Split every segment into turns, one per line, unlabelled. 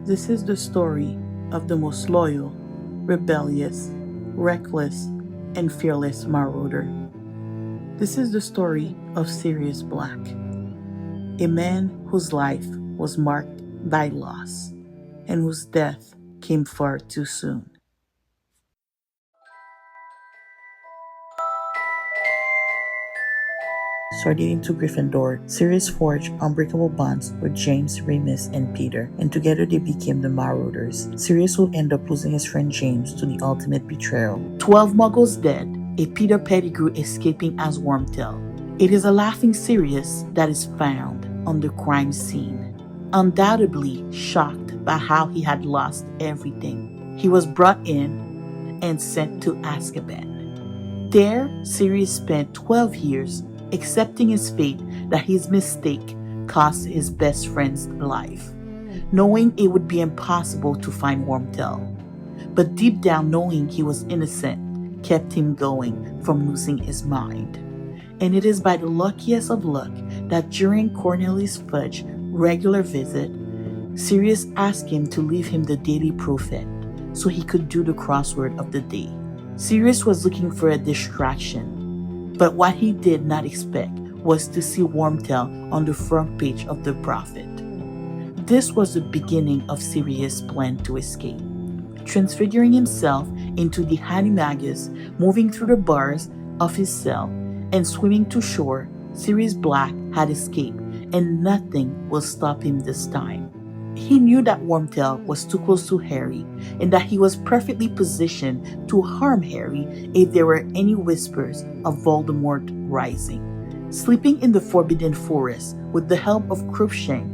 This is the story of the most loyal, rebellious, reckless, and fearless marauder. This is the story of Sirius Black, a man whose life was marked by loss and whose death came far too soon. Starting into Gryffindor, Sirius forged unbreakable bonds with James, Remus, and Peter, and together they became the Marauders. Sirius would end up losing his friend James to the ultimate betrayal. 12 Muggles dead, a Peter Pettigrew escaping as Wormtail. It is a laughing Sirius that is found on the crime scene, undoubtedly shocked by how he had lost everything. He was brought in and sent to Azkaban. There, Sirius spent 12 years accepting his fate that his mistake cost his best friend's life, knowing it would be impossible to find Wormtail. But deep down knowing he was innocent kept him going from losing his mind. And it is by the luckiest of luck that during Cornelius Fudge's regular visit, Sirius asked him to leave him the Daily Prophet so he could do the crossword of the day. Sirius was looking for a distraction, but what he did not expect was to see Wormtail on the front page of the Prophet. This was the beginning of Sirius' plan to escape. Transfiguring himself into the Animagus, moving through the bars of his cell, and swimming to shore, Sirius Black had escaped, and nothing will stop him this time. He knew that Wormtail was too close to Harry, and that he was perfectly positioned to harm Harry if there were any whispers of Voldemort rising. Sleeping in the Forbidden Forest with the help of Crookshank,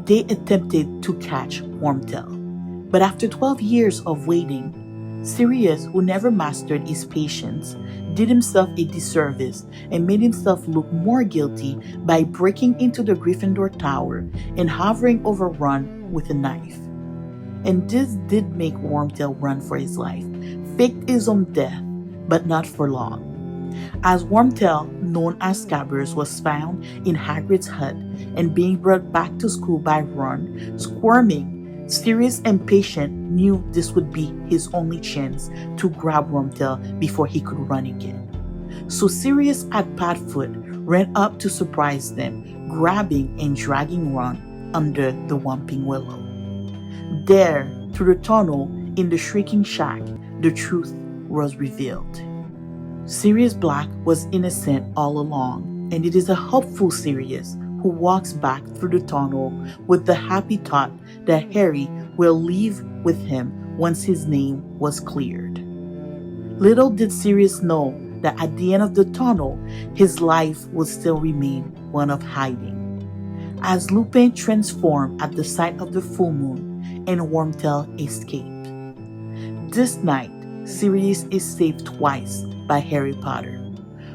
they attempted to catch Wormtail. But after 12 years of waiting, Sirius, who never mastered his patience, did himself a disservice and made himself look more guilty by breaking into the Gryffindor Tower and hovering over Ron with a knife. And this did make Wormtail run for his life, faked his own death, but not for long. As Wormtail, known as Scabbers, was found in Hagrid's hut and being brought back to school by Ron, squirming, Sirius, impatient, knew this would be his only chance to grab Wormtail before he could run again. So Sirius at Padfoot ran up to surprise them, grabbing and dragging Ron under the Whomping Willow. There, through the tunnel in the Shrieking Shack, the truth was revealed. Sirius Black was innocent all along, and it is a hopeful Sirius who walks back through the tunnel with the happy thought that Harry will leave with him once his name was cleared. Little did Sirius know that at the end of the tunnel, his life would still remain one of hiding. As Lupin transformed at the sight of the full moon and Wormtail escaped. This night, Sirius is saved twice by Harry Potter.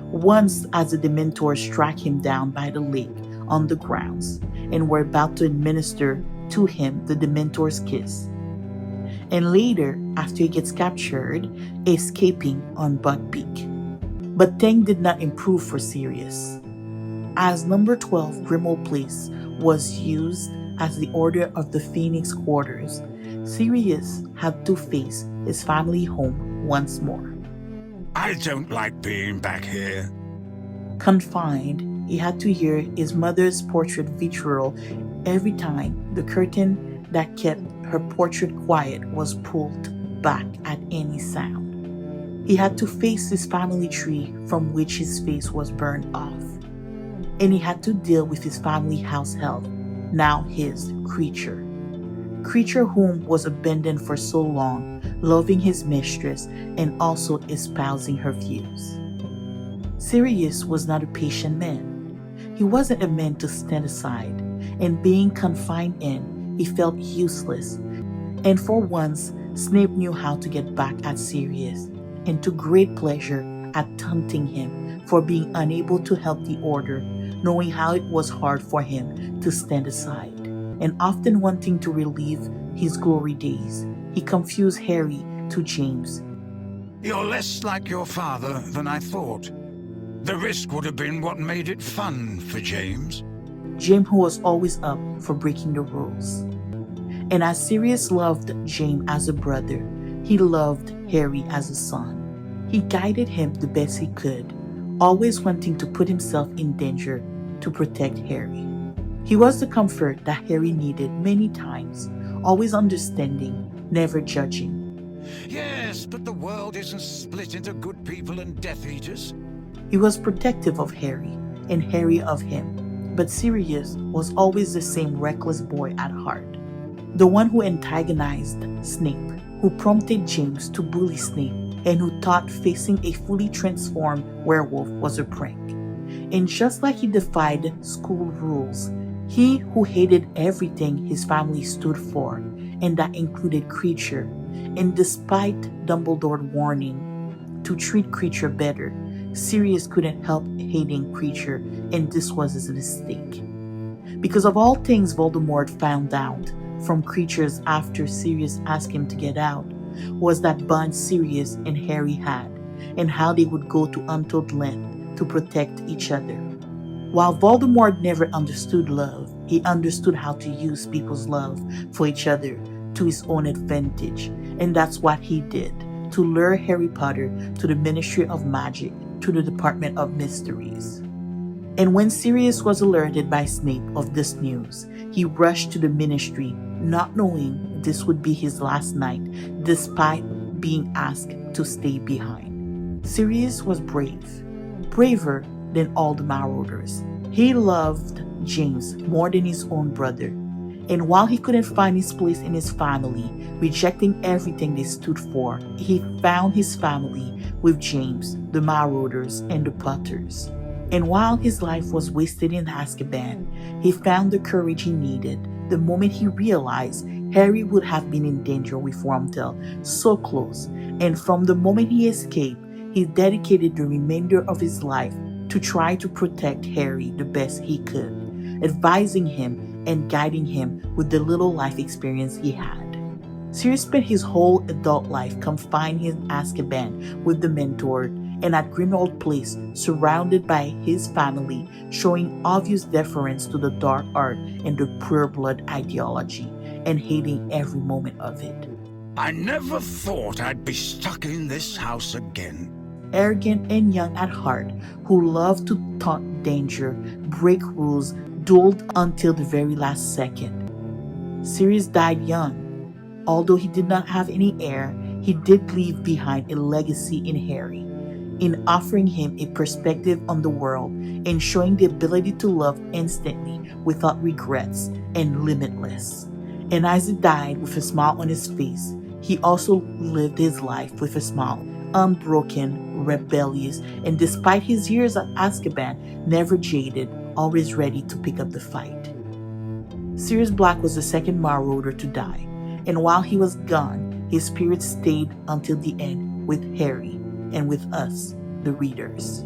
Once as the Dementors track him down by the lake on the grounds and were about to administer to him the Dementor's kiss. And later, after he gets captured, escaping on Buckbeak. But things did not improve for Sirius. As number 12 Grimmauld Place was used as the Order of the Phoenix quarters, Sirius had to face his family home once more.
I don't like being back here.
Confined, he had to hear his mother's portrait vitriol every time the curtain that kept her portrait quiet was pulled back at any sound. He had to face his family tree from which his face was burned off. And he had to deal with his family house help, now his creature. Creature whom was abandoned for so long, loving his mistress and also espousing her views. Sirius was not a patient man. He wasn't a man to stand aside, and being confined in, he felt useless. And for once, Snape knew how to get back at Sirius, and took great pleasure at taunting him for being unable to help the Order, knowing how it was hard for him to stand aside, and often wanting to relive his glory days. He confused Harry to James.
You're less like your father than I thought. The risk would have been what made it fun for James.
James, who was always up for breaking the rules. And as Sirius loved James as a brother, he loved Harry as a son. He guided him the best he could, always wanting to put himself in danger to protect Harry. He was the comfort that Harry needed many times, always understanding, never judging.
Yes, but the world isn't split into good people and Death Eaters.
He was protective of Harry, and Harry of him, but Sirius was always the same reckless boy at heart. The one who antagonized Snape, who prompted James to bully Snape, and who thought facing a fully transformed werewolf was a prank. And just like he defied school rules, he who hated everything his family stood for, and that included Creature, and despite Dumbledore's warning to treat Creature better, Sirius couldn't help hating Creature, and this was his mistake. Because of all things Voldemort found out from Creatures after Sirius asked him to get out, was that bond Sirius and Harry had, and how they would go to untold length to protect each other. While Voldemort never understood love, he understood how to use people's love for each other to his own advantage, and that's what he did, to lure Harry Potter to the Ministry of Magic, to the Department of Mysteries. And when Sirius was alerted by Snape of this news, he rushed to the Ministry, not knowing this would be his last night, despite being asked to stay behind. Sirius was brave, braver than all the Marauders. He loved James more than his own brother, and while he couldn't find his place in his family, rejecting everything they stood for, he found his family with James, the Marauders, and the Potters. And while his life was wasted in Azkaban, he found the courage he needed the moment he realized Harry would have been in danger with Wormtail so close, and from the moment he escaped, he dedicated the remainder of his life to try to protect Harry the best he could, advising him and guiding him with the little life experience he had. Sirius spent his whole adult life confined in Azkaban with the Mentor and at Grimmauld Place, surrounded by his family, showing obvious deference to the dark art and the pure blood ideology, and hating every moment of it.
I never thought I'd be stuck in this house again.
Arrogant and young at heart, who loved to taunt danger, break rules, dueled until the very last second. Sirius died young. Although he did not have any heir, he did leave behind a legacy in Harry, in offering him a perspective on the world and showing the ability to love instantly without regrets and limitless. And as he died with a smile on his face, he also lived his life with a smile, unbroken, rebellious, and despite his years at Azkaban, never jaded, always ready to pick up the fight. Sirius Black was the second Marauder to die, and while he was gone, his spirit stayed until the end with Harry and with us, the readers.